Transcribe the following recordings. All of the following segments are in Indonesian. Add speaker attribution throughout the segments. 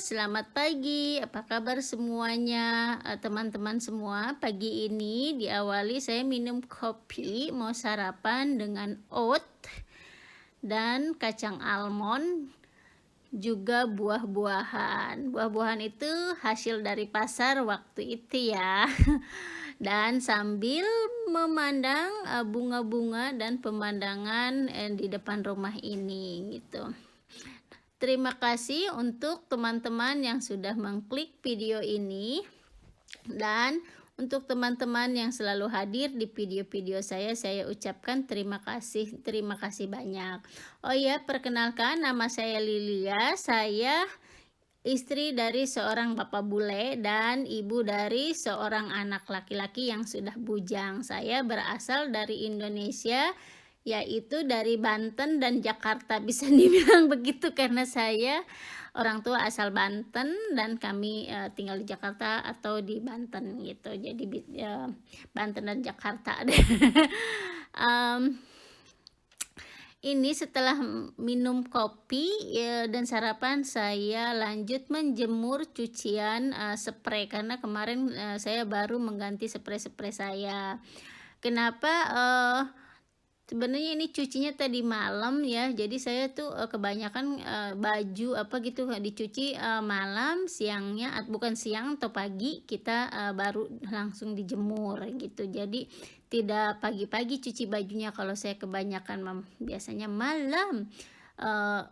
Speaker 1: selamat pagi. Apa kabar semuanya, teman-teman semua? Pagi ini diawali saya minum kopi, mau sarapan dengan oat dan kacang almond, juga buah-buahan. Buah-buahan itu hasil dari pasar waktu itu ya. Dan sambil memandang, bunga-bunga dan pemandangan, di depan rumah ini, gitu. Terima kasih untuk teman-teman yang sudah mengklik video ini dan untuk teman-teman yang selalu hadir di video-video saya ucapkan terima kasih banyak. Oh ya, perkenalkan nama saya Lilia, saya istri dari seorang bapak bule dan ibu dari seorang anak laki-laki yang sudah bujang. Saya berasal dari Indonesia, yaitu dari Banten dan Jakarta. Bisa dibilang begitu karena saya orang tua asal Banten dan kami tinggal di Jakarta atau di Banten gitu. Jadi Banten dan Jakarta deh. Em, ini setelah minum kopi dan sarapan saya lanjut menjemur cucian spray karena kemarin saya baru mengganti spray-spray saya. Kenapa? Sebenarnya ini cucinya tadi malam ya, jadi saya tuh kebanyakan baju apa gitu dicuci malam, siangnya bukan siang atau pagi kita baru langsung dijemur gitu. Jadi tidak pagi-pagi cuci bajunya, kalau saya kebanyakan biasanya malam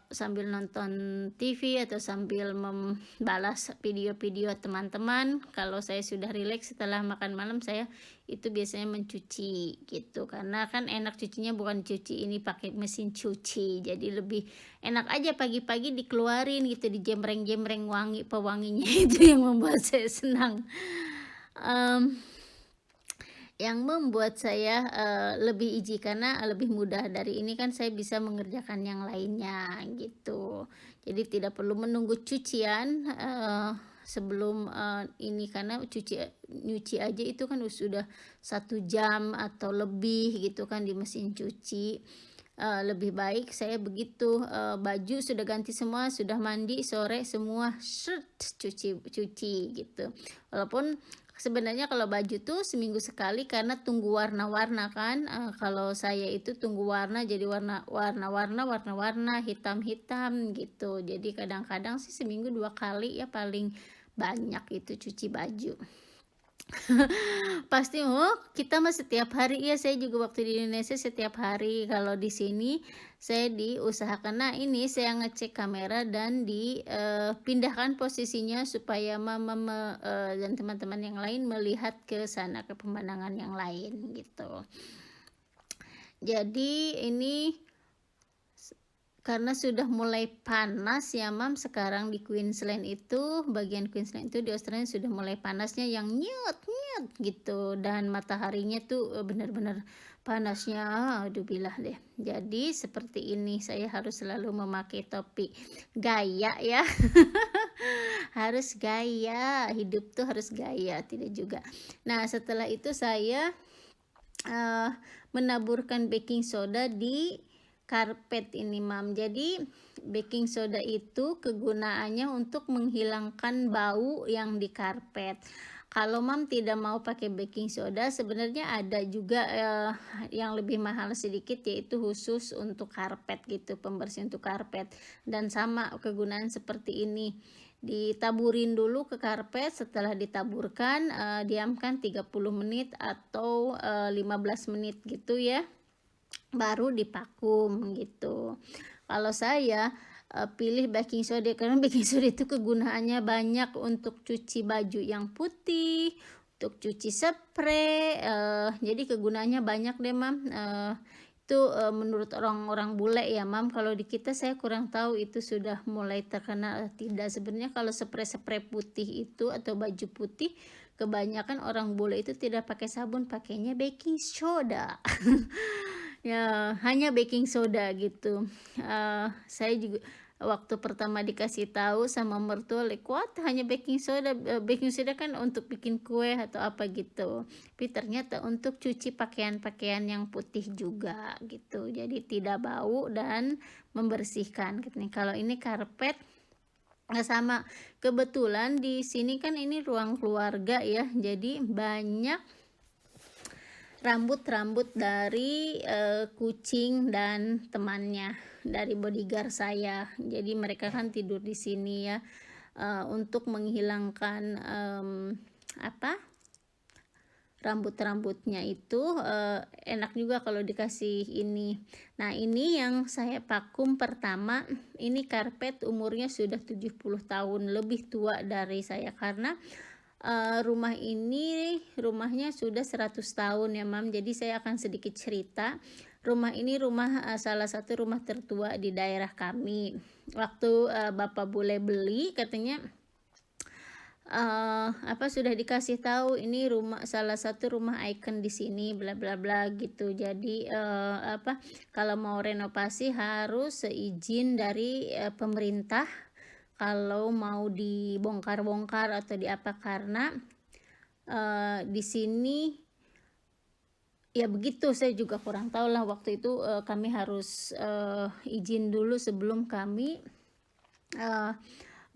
Speaker 1: sambil nonton TV atau sambil membalas video-video teman-teman. Kalau saya sudah rileks setelah makan malam, saya itu biasanya mencuci gitu, karena kan enak cucinya bukan cuci ini pakai mesin cuci, jadi lebih enak aja pagi-pagi dikeluarin gitu, dijemreng-jemreng wangi pewanginya itu yang membuat saya senang. Em, yang membuat saya lebih iji karena lebih mudah dari ini kan saya bisa mengerjakan yang lainnya gitu. Jadi tidak perlu menunggu cucian sebelum ini, karena nyuci aja itu kan sudah 1 jam atau lebih gitu kan di mesin cuci. Lebih baik saya begitu, baju sudah ganti semua, sudah mandi sore semua, cuci gitu. Walaupun sebenarnya kalau baju tuh seminggu sekali karena tunggu warna-warna kan, kalau saya itu tunggu warna jadi warna-warna, hitam-hitam gitu. Jadi kadang-kadang sih seminggu 2 kali ya paling banyak itu cuci baju. Pasti, oh kita mah setiap hari, iya saya juga waktu di Indonesia setiap hari, kalau di sini saya diusahakan, nah ini saya ngecek kamera dan dipindahkan posisinya supaya mama dan teman-teman yang lain melihat ke sana, ke pemandangan yang lain gitu. Jadi ini karena sudah mulai panas ya Mam, sekarang di Queensland itu, bagian Queensland itu di Australia sudah mulai panasnya yang nyet-nyet gitu, dan mataharinya tuh benar-benar panasnya, aduh bilah deh. Jadi seperti ini saya harus selalu memakai topi, gaya ya. Harus gaya, hidup tuh harus gaya, tidak juga. Nah setelah itu saya menaburkan baking soda di karpet ini Mam. Jadi baking soda itu kegunaannya untuk menghilangkan bau yang di karpet. Kalau Mam tidak mau pakai baking soda, sebenarnya ada juga yang lebih mahal sedikit, yaitu khusus untuk karpet gitu, pembersih untuk karpet. Dan sama kegunaan seperti ini, ditaburin dulu ke karpet, setelah ditaburkan diamkan 30 menit atau 15 menit gitu ya, baru dipakum gitu. Kalau saya pilih baking soda karena baking soda itu kegunaannya banyak untuk cuci baju yang putih, untuk cuci spray, jadi kegunaannya banyak deh Mam. Itu menurut orang-orang bule ya Mam, kalau di kita saya kurang tahu itu sudah mulai terkenal tidak. Sebenarnya kalau spray-spray putih itu atau baju putih, kebanyakan orang bule itu tidak pakai sabun, pakainya baking soda. Ya, hanya baking soda gitu. Saya juga waktu pertama dikasih tahu sama mertua, "What? Hanya baking soda?" Baking soda kan untuk bikin kue atau apa gitu. Tapi ternyata untuk cuci pakaian-pakaian yang putih juga gitu. Jadi tidak bau dan membersihkan. Kalau ini karpet sama kebetulan di sini kan ini ruang keluarga ya, jadi banyak rambut-rambut dari, kucing dan temannya, dari bodyguard saya. Jadi mereka kan tidur di sini ya, untuk menghilangkan, apa, rambut-rambutnya itu, enak juga kalau dikasih ini. Nah, ini yang saya vakum pertama, ini karpet umurnya sudah 70 tahun, lebih tua dari saya karena rumah ini rumahnya sudah 100 tahun ya, Mam. Jadi saya akan sedikit cerita. Rumah ini salah satu rumah tertua di daerah kami. Waktu, bapak bule beli katanya, sudah dikasih tahu ini salah satu rumah ikon di sini bla bla bla gitu. Jadi, kalau mau renovasi harus seizin dari, pemerintah kalau mau dibongkar-bongkar atau di apa, karena di sini ya begitu, saya juga kurang tahu lah waktu itu, kami harus, izin dulu sebelum kami, eee,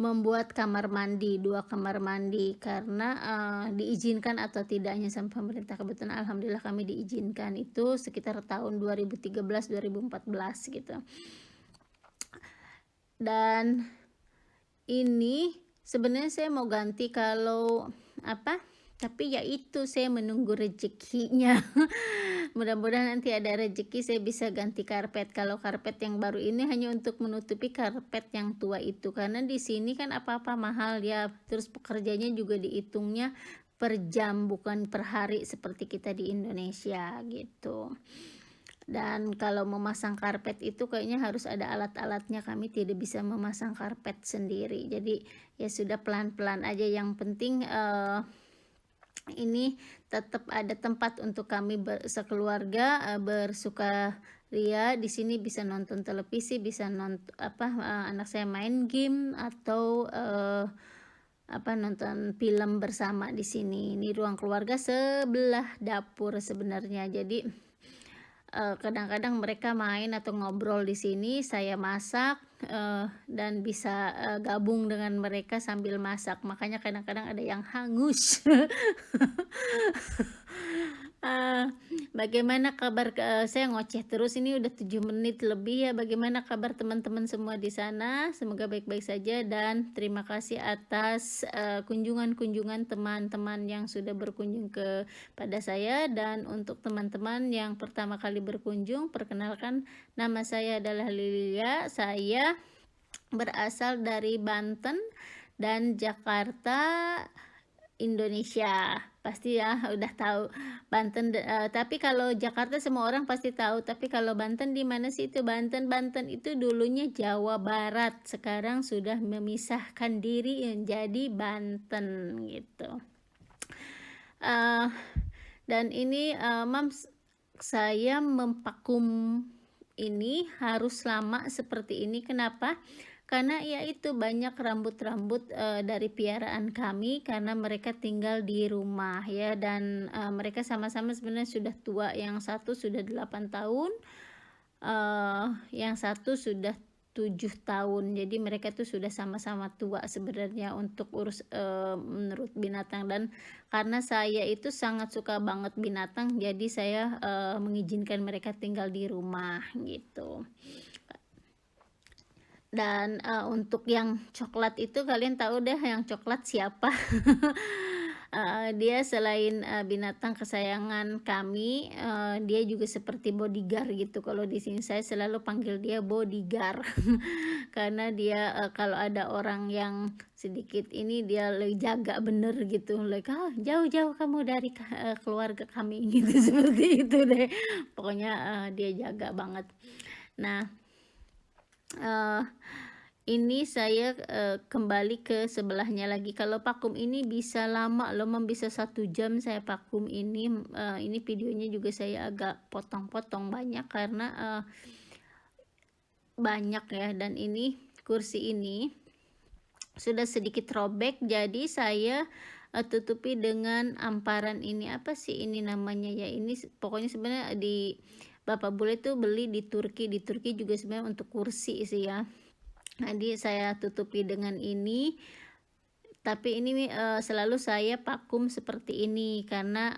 Speaker 1: membuat kamar mandi, 2 kamar mandi karena, diizinkan atau tidaknya sama pemerintah. Kebetulan alhamdulillah kami diizinkan, itu sekitar tahun 2013, 2014 gitu. Dan ini sebenarnya saya mau ganti kalau tapi ya itu saya menunggu rezekinya. Mudah-mudahan nanti ada rezeki saya bisa ganti karpet. Kalau karpet yang baru ini hanya untuk menutupi karpet yang tua itu. Karena di sini kan apa-apa mahal ya. Terus pekerjanya juga dihitungnya per jam bukan per hari seperti kita di Indonesia gitu. Dan kalau memasang karpet itu kayaknya harus ada alat-alatnya, kami tidak bisa memasang karpet sendiri. Jadi ya sudah pelan-pelan aja, yang penting, ini tetap ada tempat untuk kami sekeluarga, bersukaria. Di sini bisa nonton televisi, bisa anak saya main game atau, nonton film bersama di sini. Ini ruang keluarga sebelah dapur sebenarnya. Jadi kadang-kadang mereka main atau ngobrol di sini, saya masak, dan bisa, gabung dengan mereka sambil masak, makanya kadang-kadang ada yang hangus. Eee, Bagaimana kabar, saya ngoceh terus ini udah 7 menit lebih ya, bagaimana kabar teman-teman semua di sana? Semoga baik-baik saja dan terima kasih atas, kunjungan-kunjungan teman-teman yang sudah berkunjung kepada saya. Dan untuk teman-teman yang pertama kali berkunjung, perkenalkan nama saya adalah Lilia, saya berasal dari Banten dan Jakarta, Indonesia. Pasti ya udah tahu Banten, tapi kalau Jakarta semua orang pasti tahu, tapi kalau Banten di mana sih itu Banten? Banten itu dulunya Jawa Barat, sekarang sudah memisahkan diri menjadi Banten gitu. Dan ini, saya mempakum ini harus lama seperti ini, kenapa? Karena ya itu banyak rambut-rambut, dari piaraan kami karena mereka tinggal di rumah ya, dan, mereka sama-sama sebenarnya sudah tua, yang satu sudah 8 tahun, yang satu sudah 7 tahun. Jadi mereka tuh sudah sama-sama tua sebenarnya untuk menurut binatang. Dan karena saya itu sangat suka banget binatang, jadi saya, mengizinkan mereka tinggal di rumah gitu. Dan, untuk yang coklat itu kalian tahu deh yang coklat siapa. Dia selain, binatang kesayangan kami, dia juga seperti bodyguard gitu. Kalau di sini saya selalu panggil dia bodyguard. Karena dia, kalau ada orang yang sedikit ini dia jaga bener gitu, jauh-jauh kamu dari keluarga kami," gitu, seperti itu deh. Pokoknya, dia jaga banget. Nah, Eee, ini saya, kembali ke sebelahnya lagi. Kalau vakum ini bisa lama loh, bisa 1 jam saya vakum ini. Ini videonya juga saya agak potong-potong banyak karena, banyak ya. Dan ini kursi ini sudah sedikit robek, jadi saya, tutupi dengan amparan ini, apa sih ini namanya ya, ini pokoknya sebenarnya bapak bule tuh beli di Turki juga sebenarnya untuk kursi sih ya. Jadi saya tutupi dengan ini, tapi ini, selalu saya vakum seperti ini karena,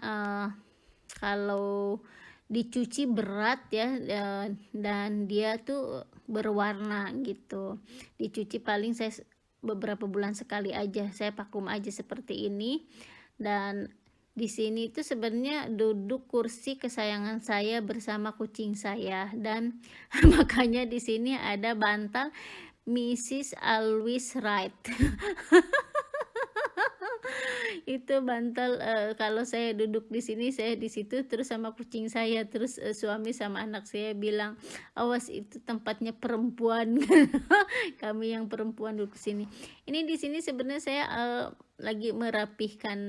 Speaker 1: kalau dicuci berat ya, dan dia tuh berwarna gitu. Dicuci paling saya beberapa bulan sekali aja, saya vakum aja seperti ini. Dan di sini tuh sebenarnya duduk kursi kesayangan saya bersama kucing saya, dan makanya di sini ada bantal Mrs. Always Right. Itu bantal, kalau saya duduk di sini, saya di situ, terus sama kucing saya, terus, suami sama anak saya bilang, "Awas itu tempatnya perempuan." Kami yang perempuan duduk sini. Ini di sini sebenarnya saya, lagi merapihkan,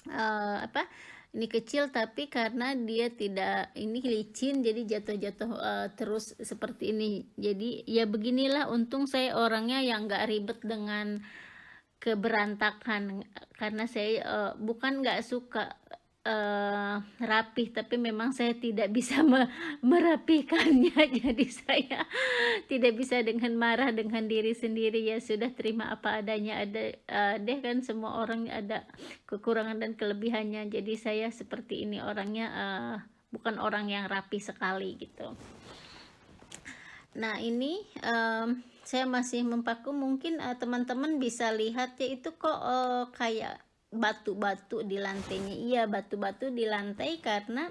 Speaker 1: apa, ini kecil tapi karena dia tidak ini licin jadi jatuh-jatuh, terus seperti ini. Jadi ya beginilah, untung saya orangnya yang nggak ribet dengan keberantakan, karena saya, bukan nggak suka, rapih, tapi memang saya tidak bisa merapihkannya. Jadi saya tidak bisa dengan marah dengan diri sendiri, ya sudah terima apa adanya, ada, deh kan semua orang ada kekurangan dan kelebihannya. Jadi saya seperti ini orangnya, bukan orang yang rapi sekali gitu. Nah ini, saya masih mempaku, mungkin, teman-teman bisa lihat ya, itu kok, kayak batu-batu di lantainya. Iya, batu-batu di lantai karena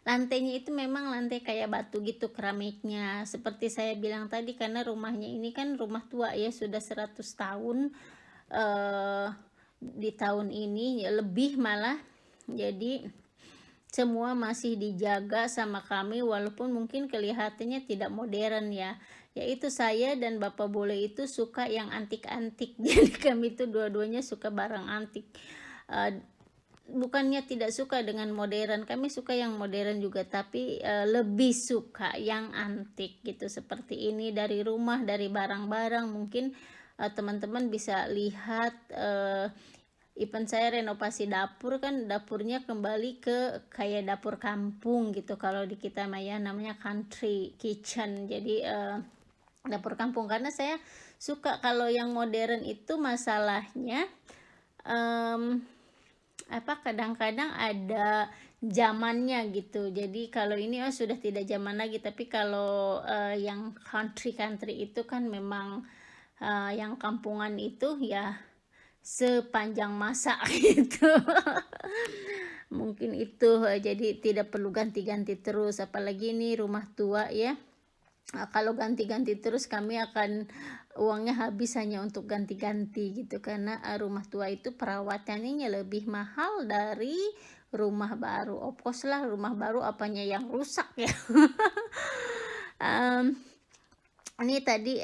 Speaker 1: lantainya itu memang lantai kayak batu gitu, keramiknya. Seperti saya bilang tadi, karena rumahnya ini kan rumah tua ya, sudah 100 tahun, eee, di tahun ini, ya lebih malah. Jadi semua masih dijaga sama kami, walaupun mungkin kelihatannya tidak modern ya. Yaitu saya dan Bapak Bule itu suka yang antik-antik. Jadi kami itu dua-duanya suka barang antik. Eee, Bukannya tidak suka dengan modern, kami suka yang modern juga, tapi, lebih suka yang antik gitu, seperti ini. Dari rumah, dari barang-barang mungkin, teman-teman bisa lihat, even saya renovasi dapur kan, dapurnya kembali ke kayak dapur kampung gitu, kalau di kita mah ya namanya country kitchen. Jadi, dapur kampung, karena saya suka kalau yang modern itu masalahnya, mmm apa, kadang-kadang ada zamannya gitu. Jadi kalau ini, oh sudah tidak zaman lagi, tapi kalau, yang country-country itu kan memang, yang kampungan itu ya sepanjang masa gitu. Mungkin itu, jadi tidak perlu ganti-ganti terus, apalagi ini rumah tua ya. Kalau ganti-ganti terus kami akan uangnya habis hanya untuk ganti-ganti gitu, karena, rumah tua itu perawatannya lebih mahal dari rumah baru. Of course lah, rumah baru apanya yang rusak ya. Mmm, ini tadi,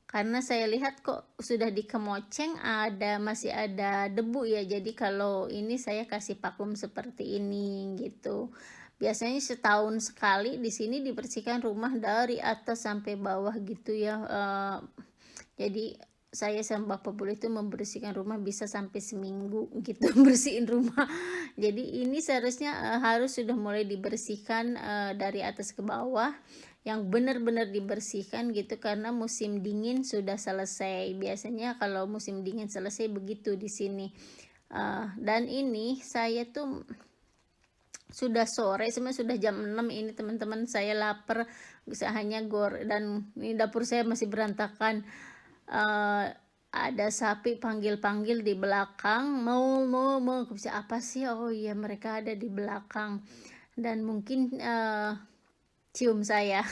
Speaker 1: karena saya lihat kok sudah dikemoceng, masih ada debu ya, jadi kalau ini saya kasih vakum seperti ini gitu. Biasanya setahun sekali di sini dibersihkan rumah dari atas sampai bawah gitu ya, jadi saya sama Bapak Bule itu membersihkan rumah bisa sampai seminggu gitu, bersihin rumah. Jadi ini seharusnya, harus sudah mulai dibersihkan, dari atas ke bawah, yang benar-benar dibersihkan gitu, karena musim dingin sudah selesai. Biasanya kalau musim dingin selesai begitu di sini. Dan ini saya tuh sudah sore, sebenarnya sudah jam 6 ini teman-teman, saya lapar, bisa hanya dan ini dapur saya masih berantakan. Ada sapi panggil-panggil di belakang, "Mau," aku bisa, "Apa sih?" Oh iya, mereka ada di belakang dan mungkin, cium saya,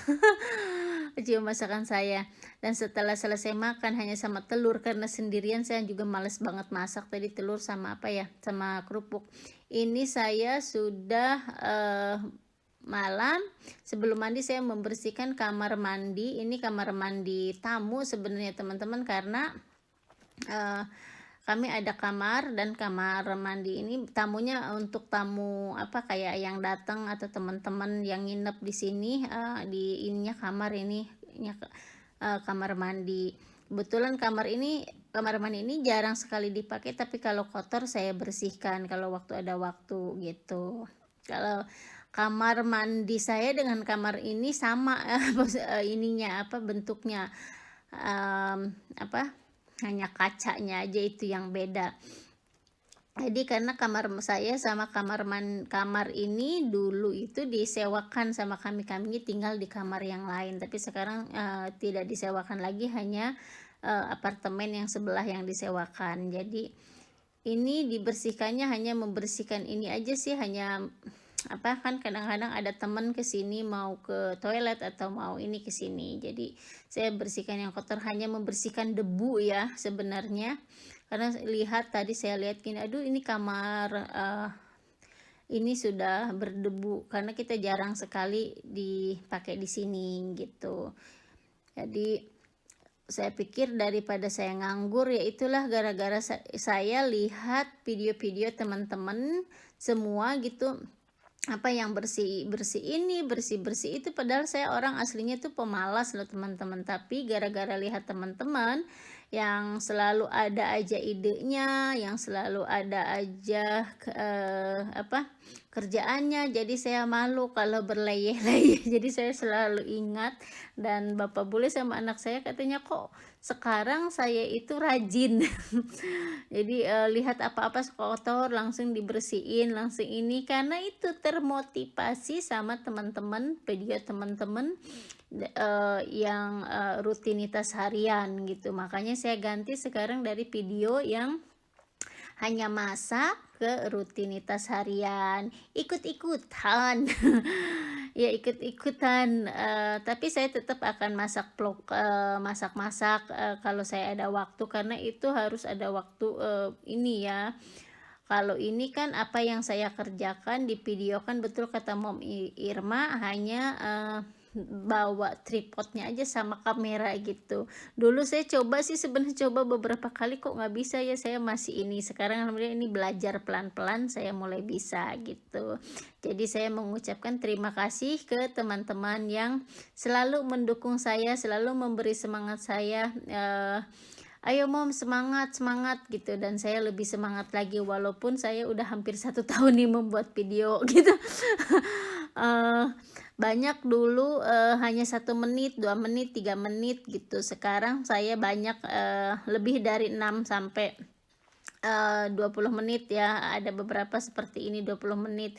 Speaker 1: cium masakan saya. Dan setelah selesai makan hanya sama telur, karena sendirian saya juga males banget masak, tadi telur sama apa ya, sama kerupuk. Ini saya sudah, malam, sebelum mandi saya membersihkan kamar mandi. Ini kamar mandi tamu sebenarnya teman-teman, karena, eee, kami ada kamar, dan kamar mandi ini tamunya untuk tamu apa, kayak yang datang atau teman-teman yang nginep di sini, di ininya kamar ini, kamar mandi. Kebetulan kamar mandi ini jarang sekali dipakai, tapi kalau kotor saya bersihkan kalau waktu ada waktu gitu. Kalau kamar mandi saya dengan kamar ini sama, ininya, apa, bentuknya, apa, hanya kacanya aja itu yang beda. Jadi karena kamar saya sama kamar ini dulu itu disewakan sama kami tinggal di kamar yang lain, tapi sekarang, tidak disewakan lagi, hanya, apartemen yang sebelah yang disewakan. Jadi ini dibersihkannya hanya membersihkan ini aja sih, hanya apa, kan kadang-kadang ada teman ke sini mau ke toilet atau mau ini ke sini. Jadi saya bersihkan yang kotor, hanya membersihkan debu ya sebenarnya. Karena lihat tadi saya lihat gini, aduh ini kamar ini sudah berdebu karena kita jarang sekali dipakai di sini gitu. Jadi saya pikir daripada saya nganggur, ya itulah gara-gara saya lihat video-video teman-teman semua gitu, apa yang bersih-bersih ini, bersih-bersih itu, padahal saya orang aslinya tuh pemalas loh teman-teman, tapi gara-gara lihat teman-teman yang selalu ada aja idenya, yang selalu ada aja apa, kerjaannya, jadi saya malu kalau berleyeh-leyeh. Jadi saya selalu ingat, dan bapak bule sama anak saya katanya, "Kok sekarang saya itu rajin?" Jadi, lihat apa-apa kotor langsung dibersihin, langsung ini, karena itu termotivasi sama teman-teman, video teman-teman, yang, rutinitas harian gitu. Makanya saya ganti sekarang dari video yang hanya masak ke rutinitas harian, ikut-ikutan. Ya ikut-ikutan, tapi saya tetap akan masak-masak, kalau saya ada waktu, karena itu harus ada waktu, ini ya. Kalau ini kan apa yang saya kerjakan di video kan, betul kata Mom Irma, hanya, bawa tripodnya aja sama kamera gitu. Dulu saya coba sih sebenarnya, coba beberapa kali kok nggak bisa ya, saya masih ini. Sekarang alhamdulillah ini belajar pelan-pelan saya mulai bisa gitu. Jadi saya mengucapkan terima kasih ke teman-teman yang selalu mendukung saya, selalu memberi semangat saya, "Ayo Mom, semangat semangat," gitu, dan saya lebih semangat lagi walaupun saya udah hampir 1 tahun nih membuat video gitu. Eee, Banyak dulu, hanya 1 menit, 2 menit, 3 menit gitu. Sekarang saya banyak, lebih dari 6 sampai 20 menit ya, ada beberapa seperti ini 20 menit.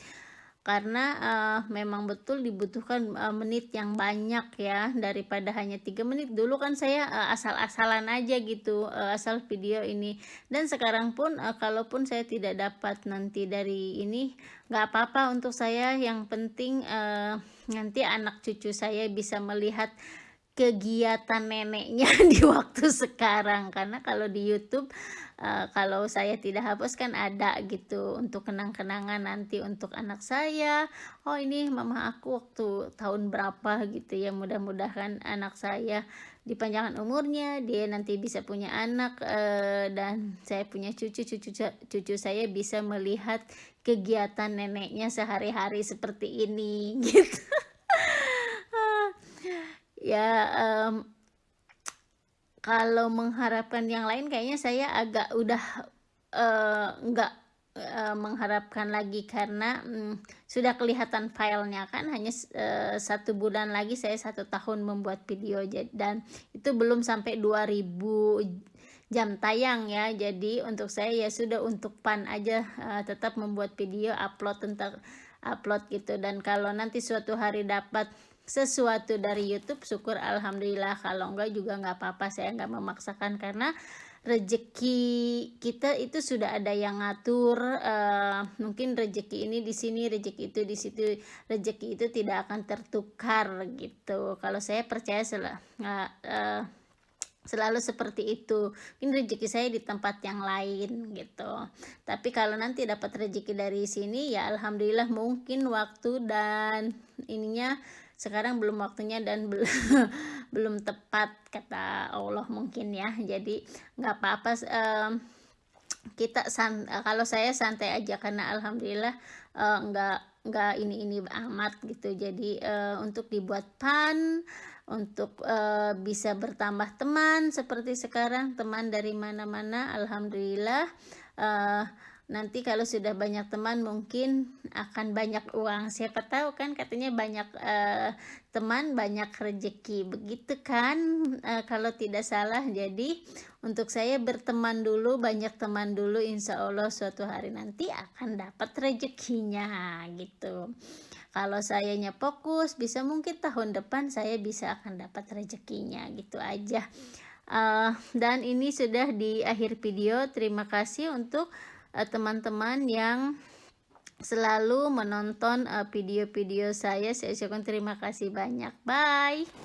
Speaker 1: Karena, memang betul dibutuhkan, menit yang banyak ya, daripada hanya 3 menit. Dulu kan saya, asal-asalan aja gitu, asal video ini. Dan sekarang pun, kalaupun saya tidak dapat nanti dari ini, nggak apa-apa untuk saya, yang penting, nanti anak cucu saya bisa melihat kegiatan neneknya di waktu sekarang. Karena kalau di YouTube, kalau saya tidak hapus kan ada gitu untuk kenang-kenangan nanti untuk anak saya, "Oh ini mama aku waktu tahun berapa," gitu ya. Mudah-mudahan anak saya dipanjangkan umurnya, dia nanti bisa punya anak, dan saya punya cucu saya bisa melihat kegiatan neneknya sehari-hari seperti ini gitu. Ya, kalau mengharapkan yang lain kayaknya saya agak udah, nggak, mengharapkan lagi, karena, sudah kelihatan filenya kan, hanya 1 bulan lagi saya 1 tahun membuat video, dan itu belum sampai 2000 jam tayang ya. Jadi untuk saya ya sudah, untuk fun aja, tetap membuat video, upload gitu, dan kalau nanti suatu hari dapat sesuatu dari YouTube, syukur alhamdulillah, kalau enggak juga nggak apa-apa, saya nggak memaksakan, karena rezeki kita itu sudah ada yang ngatur, mungkin rezeki ini di sini, rezeki itu di situ, rezeki itu tidak akan tertukar gitu. Kalau saya percaya selalu seperti itu. Mungkin rezeki saya di tempat yang lain gitu. Tapi kalau nanti dapat rezeki dari sini ya alhamdulillah, mungkin waktu dan ininya sekarang belum waktunya, dan belum tepat kata Allah mungkin ya. Jadi nggak apa-apa, kalau saya santai aja, karena alhamdulillah, nggak ini amat gitu. Jadi, untuk dibuat fun, untuk, bisa bertambah teman seperti sekarang, teman dari mana-mana alhamdulillah, eee, nanti kalau sudah banyak teman mungkin akan banyak uang, siapa tahu kan katanya banyak, teman banyak rezeki, begitu kan, kalau tidak salah. Jadi untuk saya berteman dulu, banyak teman dulu, insya Allah suatu hari nanti akan dapat rezekinya, gitu. Kalau sayanya fokus, bisa mungkin tahun depan saya bisa akan dapat rezekinya, gitu aja. Dan ini sudah di akhir video. Terima kasih untuk, teman-teman yang selalu menonton, video-video saya ucapkan terima kasih banyak. Bye.